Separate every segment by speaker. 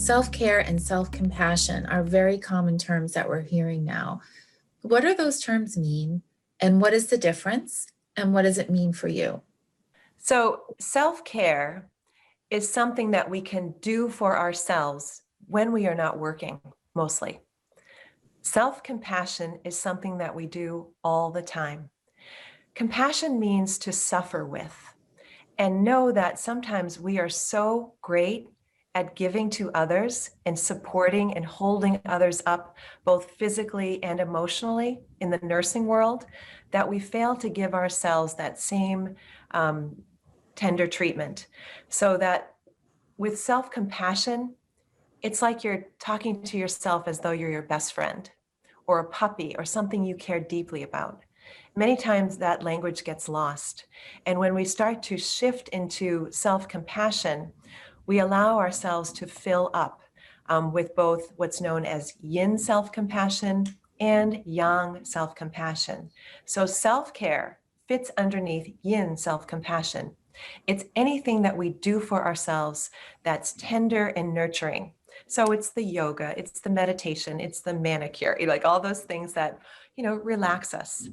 Speaker 1: Self-care and self-compassion are very common terms that we're hearing now. What do those terms mean? And what is the difference? And what does it mean for you?
Speaker 2: So self-care is something that we can do for ourselves when we are not working, mostly. Self-compassion is something that we do all the time. Compassion means to suffer with and know that sometimes we are so great at giving to others and supporting and holding others up, both physically and emotionally in the nursing world, that we fail to give ourselves that same tender treatment. So that with self-compassion, it's like you're talking to yourself as though you're your best friend or a puppy or something you care deeply about. Many times that language gets lost. And when we start to shift into self-compassion, we allow ourselves to fill up with both what's known as yin self-compassion and yang self-compassion. So self-care fits underneath yin self-compassion. It's anything that we do for ourselves that's tender and nurturing. So it's the yoga, it's the meditation, it's the manicure, like all those things that, relax us.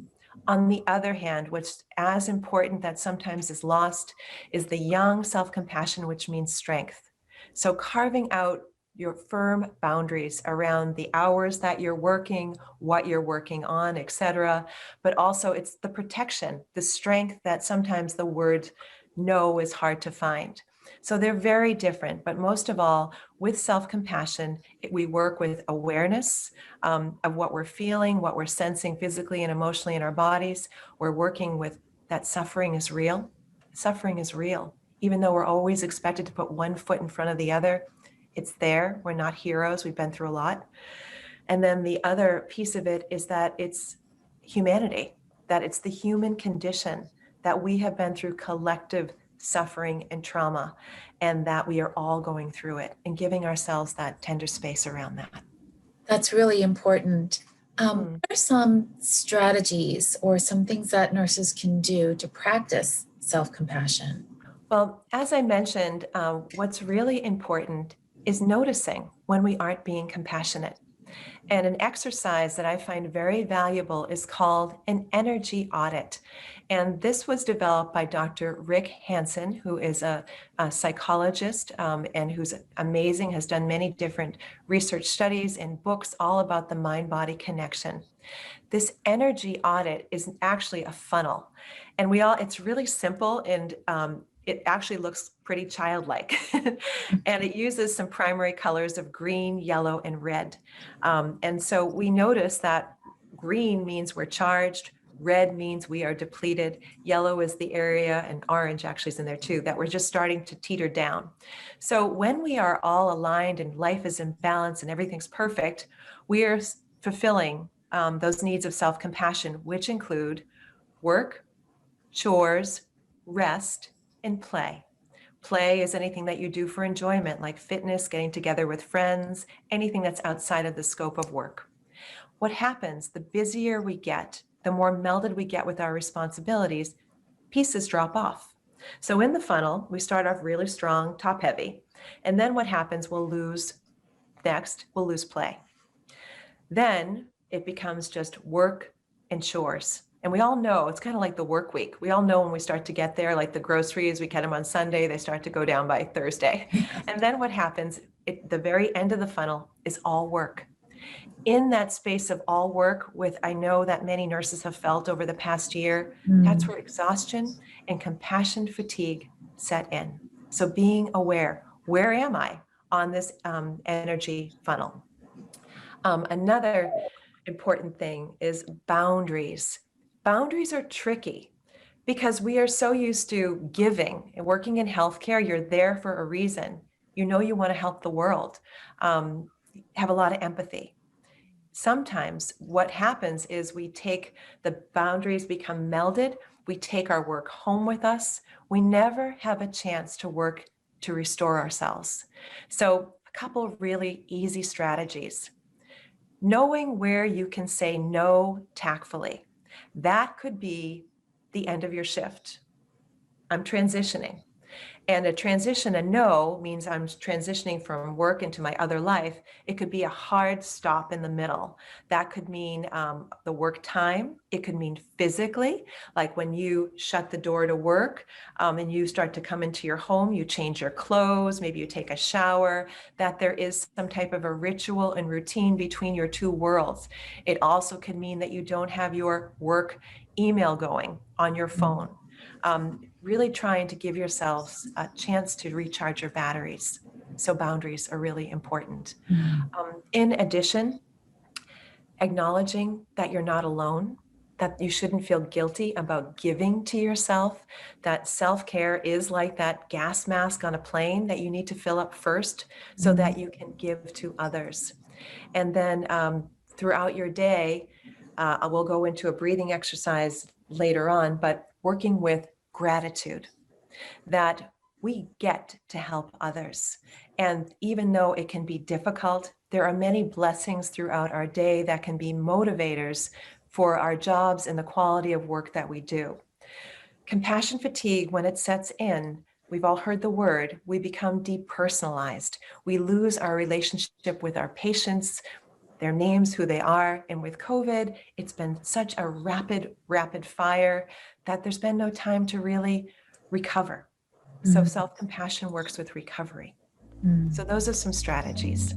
Speaker 2: On the other hand, what's as important that sometimes is lost is the yang self-compassion, which means strength. So carving out your firm boundaries around the hours that you're working, what you're working on, etc. But also it's the protection, the strength that sometimes the word no is hard to find. So they're very different, but most of all, with self-compassion, we work with awareness of what we're feeling, what we're sensing physically and emotionally in our bodies. We're working with that suffering is real. Suffering is real. Even though we're always expected to put one foot in front of the other, it's there. We're not heroes. We've been through a lot. And then the other piece of it is that it's humanity, that it's the human condition, that we have been through collective suffering and trauma, and that we are all going through it and giving ourselves that tender space around that.
Speaker 1: That's really important. What are some strategies or some things that nurses can do to practice self-compassion?
Speaker 2: Well, as I mentioned, what's really important is noticing when we aren't being compassionate. And an exercise that I find very valuable is called an energy audit. And this was developed by Dr. Rick Hansen, who is a psychologist and who's amazing, has done many different research studies and books all about the mind-body connection. This energy audit is actually a funnel. And it's really simple and it actually looks pretty childlike. And it uses some primary colors of green, yellow, and red. And so we notice that green means we're charged, red means we are depleted, yellow is the area, and orange actually is in there too, that we're just starting to teeter down. So when we are all aligned and life is in balance and everything's perfect, we are fulfilling those needs of self-compassion, which include work, chores, rest, and play. Play is anything that you do for enjoyment, like fitness, getting together with friends, anything that's outside of the scope of work. What happens, the busier we get, the more melded we get with our responsibilities, pieces drop off. So in the funnel, we start off really strong, top heavy. And then what happens, we'll lose play. Then it becomes just work and chores. And we all know, it's kind of like the work week. We all know when we start to get there, like the groceries, we get them on Sunday, they start to go down by Thursday. And then what happens, the very end of the funnel is all work. In that space of all work, I know that many nurses have felt over the past year, that's where exhaustion and compassion fatigue set in. So being aware, where am I on this energy funnel? Another important thing is boundaries. Boundaries are tricky because we are so used to giving and working in healthcare. You're there for a reason. You know you want to help the world, have a lot of empathy. Sometimes what happens is the boundaries become melded. We take our work home with us. We never have a chance to work to restore ourselves. So a couple of really easy strategies. Knowing where you can say no tactfully. That could be the end of your shift. I'm transitioning. And a transition, a no, means I'm transitioning from work into my other life. It could be a hard stop in the middle. That could mean the work time. It could mean physically, like when you shut the door to work and you start to come into your home, you change your clothes, maybe you take a shower, that there is some type of a ritual and routine between your two worlds. It also can mean that you don't have your work email going on your phone. Really trying to give yourselves a chance to recharge your batteries. So boundaries are really important. In addition, acknowledging that you're not alone, that you shouldn't feel guilty about giving to yourself, that self-care is like that gas mask on a plane that you need to fill up first so that you can give to others. And then throughout your day, we'll go into a breathing exercise later on, but working with gratitude that we get to help others. And even though it can be difficult, there are many blessings throughout our day that can be motivators for our jobs and the quality of work that we do. Compassion fatigue, when it sets in, we've all heard the word, we become depersonalized. We lose our relationship with our patients, their names, who they are. And with COVID, it's been such a rapid fire that there's been no time to really recover. So self-compassion works with recovery. So those are some strategies.